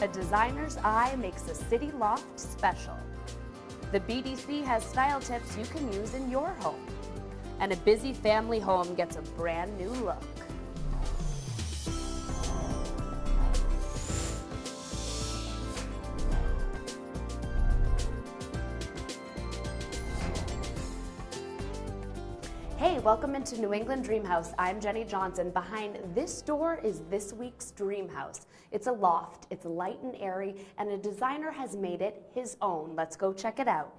A designer's eye makes a city loft special. The BDC has style tips you can use in your home. And a busy family home gets a brand new look. Hey, welcome into New England Dream House. I'm Jenny Johnson. Behind this door is this week's Dream House. It's a loft, it's light and airy, and a designer has made it his own. Let's go check it out.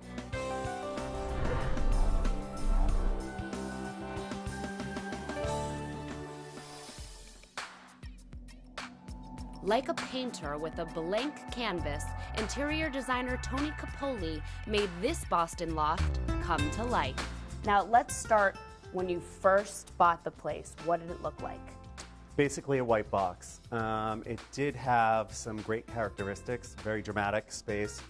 Like a painter with a blank canvas, interior designer Tony Capoli made this Boston loft come to life. Now let's start when you first bought the place. What did it look like? Basically a white box. It did have some great characteristics, very dramatic space,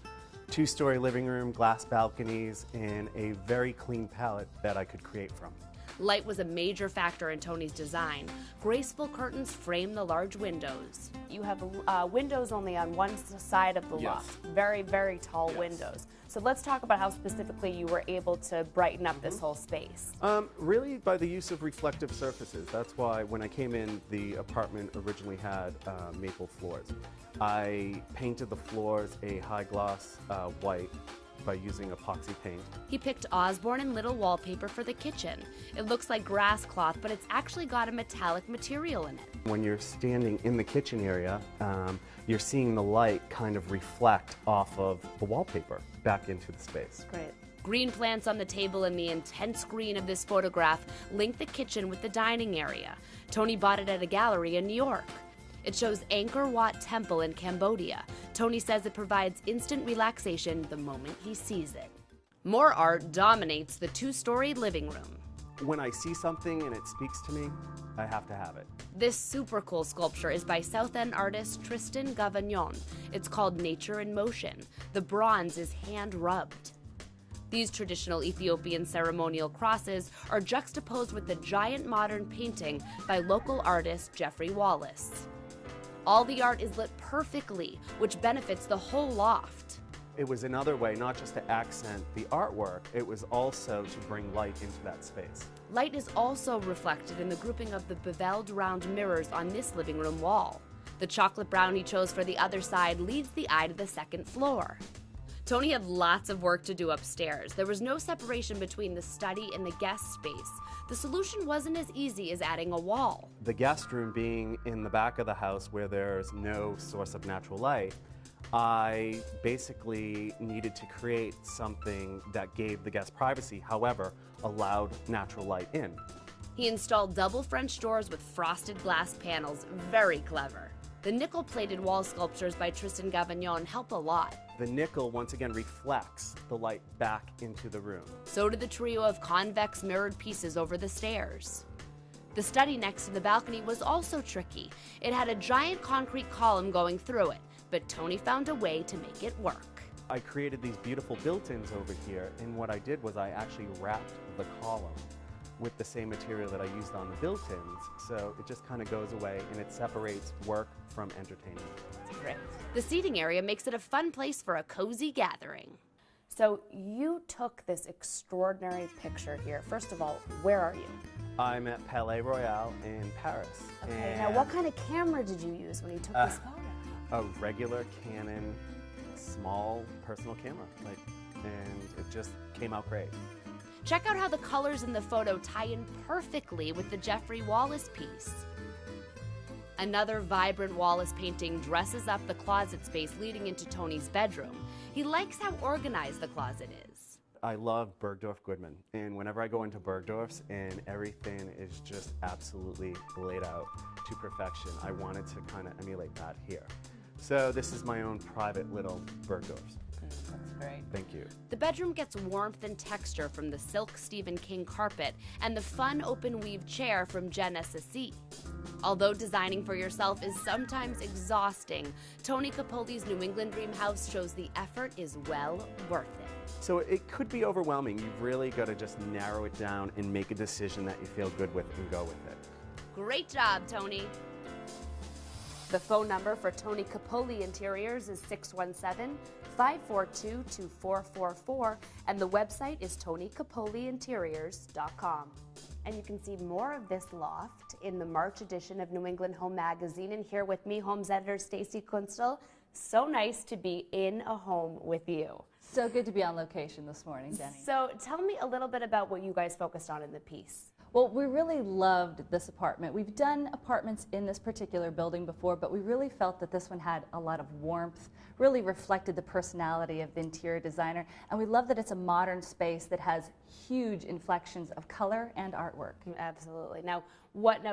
two-story living room, glass balconies, and a very clean palette that I could create from. Light was a major factor in Tony's design. Graceful curtains frame the large windows. You have windows only on one side of the loft. Very, very tall windows. So let's talk about how specifically you were able to brighten up this whole space. Really by the use of reflective surfaces. That's why when I came in, the apartment originally had maple floors. I painted the floors a high gloss white by using epoxy paint. He picked Osborne and Little wallpaper for the kitchen. It looks like grass cloth, but it's actually got a metallic material in it. When you're standing in the kitchen area, you're seeing the light kind of reflect off of the wallpaper back into the space. Great. Green plants on the table and the intense green of this photograph link the kitchen with the dining area. Tony bought it at a gallery in New York. It shows Angkor Wat Temple in Cambodia. Tony says it provides instant relaxation the moment he sees it. More art dominates the two-story living room. When I see something and it speaks to me, I have to have it. This super cool sculpture is by South End artist Tristan Gavagnon. It's called Nature in Motion. The bronze is hand-rubbed. These traditional Ethiopian ceremonial crosses are juxtaposed with the giant modern painting by local artist Jeffrey Wallace. All the art is lit perfectly, which benefits the whole loft. It was another way, not just to accent the artwork, it was also to bring light into that space. Light is also reflected in the grouping of the beveled round mirrors on this living room wall. The chocolate brown he chose for the other side leads the eye to the second floor. Tony had lots of work to do upstairs. There was no separation between the study and the guest space. The solution wasn't as easy as adding a wall. The guest room being in the back of the house where there's no source of natural light, I basically needed to create something that gave the guest privacy, however, allowed natural light in. He installed double French doors with frosted glass panels. Very clever. The nickel-plated wall sculptures by Tristan Gavagnon help a lot. The nickel, once again, reflects the light back into the room. So did the trio of convex mirrored pieces over the stairs. The study next to the balcony was also tricky. It had a giant concrete column going through it, but Tony found a way to make it work. I created these beautiful built-ins over here, and what I did was I actually wrapped the column with the same material that I used on the built-ins, so it just kind of goes away and it separates work from entertainment. Great. The seating area makes it a fun place for a cozy gathering. So you took this extraordinary picture here. First of all, where are you? I'm at Palais Royal in Paris. Okay, now what kind of camera did you use when you took this photo? A regular Canon small personal camera, and it just came out great. Check out how the colors in the photo tie in perfectly with the Jeffrey Wallace piece. Another vibrant Wallace painting dresses up the closet space leading into Tony's bedroom. He likes how organized the closet is. I love Bergdorf Goodman, and whenever I go into Bergdorf's and everything is just absolutely laid out to perfection, I wanted to kind of emulate that here. So this is my own private little Bergdorf's. That's great. Thank you. The bedroom gets warmth and texture from the silk Stephen King carpet and the fun open weave chair from Jen Sassi. Although designing for yourself is sometimes exhausting, Tony Capoli's New England Dream House shows the effort is well worth it. So it could be overwhelming. You've really got to just narrow it down and make a decision that you feel good with and go with it. Great job, Tony. The phone number for Tony Capoli Interiors is 617-542-2444, and the website is tonycapoliinteriors.com. And you can see more of this loft in the March edition of New England Home Magazine. And here with me, Homes editor Stacy Kunstel. So nice to be in a home with you. So good to be on location this morning, Jenny. So tell me a little bit about what you guys focused on in the piece. Well, we really loved this apartment. We've done apartments in this particular building before, but we really felt that this one had a lot of warmth, really reflected the personality of the interior designer, and we love that it's a modern space that has huge inflections of color and artwork. Absolutely. Now,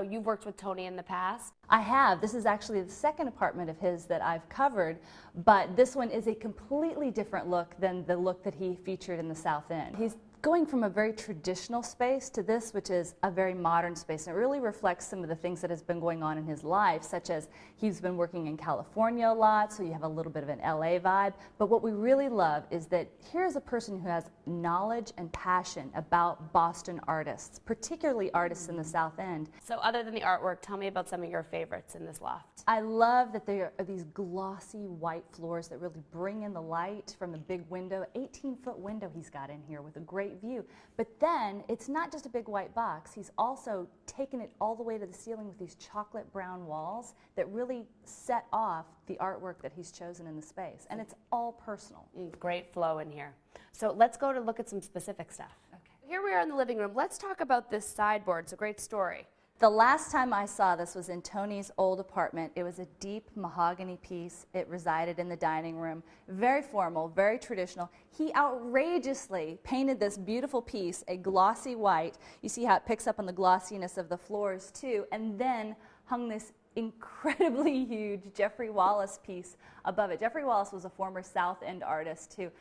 you've worked with Tony in the past? I have. This is actually the second apartment of his that I've covered, but this one is a completely different look than the look that he featured in the South End. He's going from a very traditional space to this, which is a very modern space. And it really reflects some of the things that has been going on in his life, such as he's been working in California a lot, so you have a little bit of an LA vibe. But what we really love is that here's a person who has knowledge and passion about Boston artists, particularly artists in the South End. So other than the artwork, tell me about some of your favorites in this loft. I love that there are these glossy white floors that really bring in the light from the big window, 18-foot window he's got in here with a great view. But then it's not just a big white box. He's also taken it all the way to the ceiling with these chocolate brown walls that really set off the artwork that he's chosen in the space. And it's all personal. Great flow in here. So let's go to look at some specific stuff. Okay. Here we are in the living room. Let's talk about this sideboard. It's a great story. The last time I saw this was in Tony's old apartment. It was a deep mahogany piece. It resided in the dining room. Very formal, very traditional. He outrageously painted this beautiful piece a glossy white. You see how it picks up on the glossiness of the floors too, and then hung this incredibly huge Jeffrey Wallace piece above it. Jeffrey Wallace was a former South End artist too.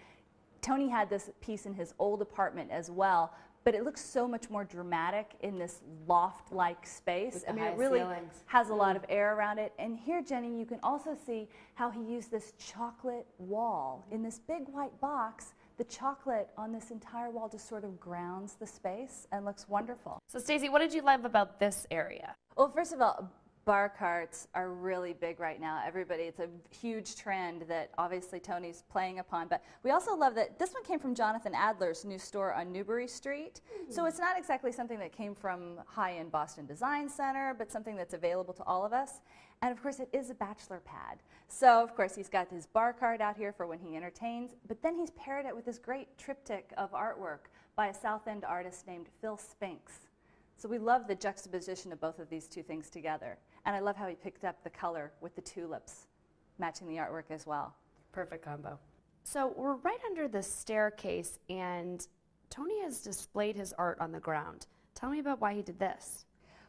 Tony had this piece in his old apartment as well, but it looks so much more dramatic in this loft-like space. I mean, it really has a lot of air around it. And here, Jenny, you can also see how he used this chocolate wall. In this big white box, the chocolate on this entire wall just sort of grounds the space and looks wonderful. So, Stacey, what did you love about this area? Well, first of all, bar carts are really big right now. It's a huge trend that obviously Tony's playing upon. But we also love that this one came from Jonathan Adler's new store on Newbury Street. So it's not exactly something that came from high-end Boston Design Center, but something that's available to all of us. And of course, it is a bachelor pad. So of course, he's got his bar cart out here for when he entertains, but then he's paired it with this great triptych of artwork by a South End artist named Phil Spinks. So we love the juxtaposition of both of these two things together. And I love how he picked up the color with the tulips, matching the artwork as well. Perfect combo. So we're right under the staircase, and Tony has displayed his art on the ground. Tell me about why he did this.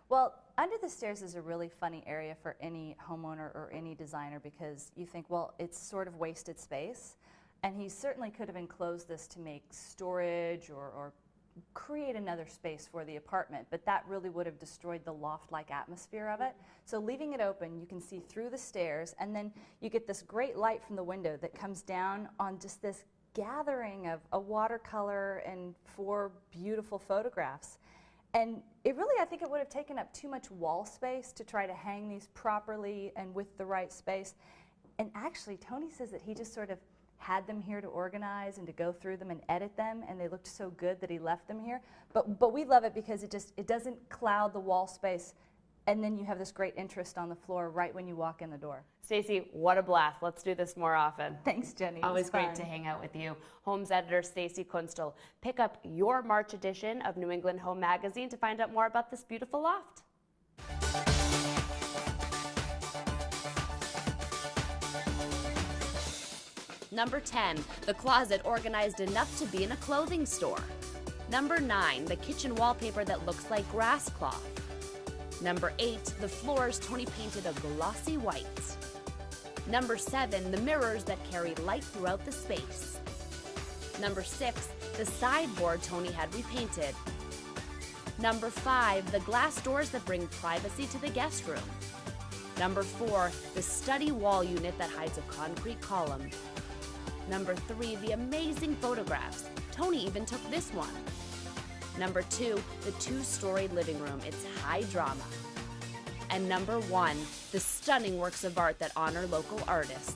Well, under the stairs is a really funny area for any homeowner or any designer because you think, well, it's sort of wasted space. And he certainly could have enclosed this to make storage or create another space for the apartment, but that really would have destroyed the loft-like atmosphere of it. So leaving it open, you can see through the stairs, and then you get this great light from the window that comes down on just this gathering of a watercolor and 4 beautiful photographs. And it really, I think it would have taken up too much wall space to try to hang these properly and with the right space. And actually, Tony says that he just sort of had them here to organize and to go through them and edit them, and they looked so good that he left them here. But we love it because it doesn't cloud the wall space, and then you have this great interest on the floor right when you walk in the door. Stacey, what a blast. Let's do this more often. Thanks, Jenny. Always great to hang out with you. Homes editor Stacey Kunstel. Pick up your March edition of New England Home Magazine to find out more about this beautiful loft. Number 10, the closet organized enough to be in a clothing store. Number 9, the kitchen wallpaper that looks like grass cloth. Number 8, the floors Tony painted a glossy white. Number 7, the mirrors that carry light throughout the space. Number 6, the sideboard Tony had repainted. Number 5, the glass doors that bring privacy to the guest room. Number 4, the study wall unit that hides a concrete column. Number 3, the amazing photographs. Tony even took this one. Number 2, the 2-story living room. It's high drama. And number 1, the stunning works of art that honor local artists.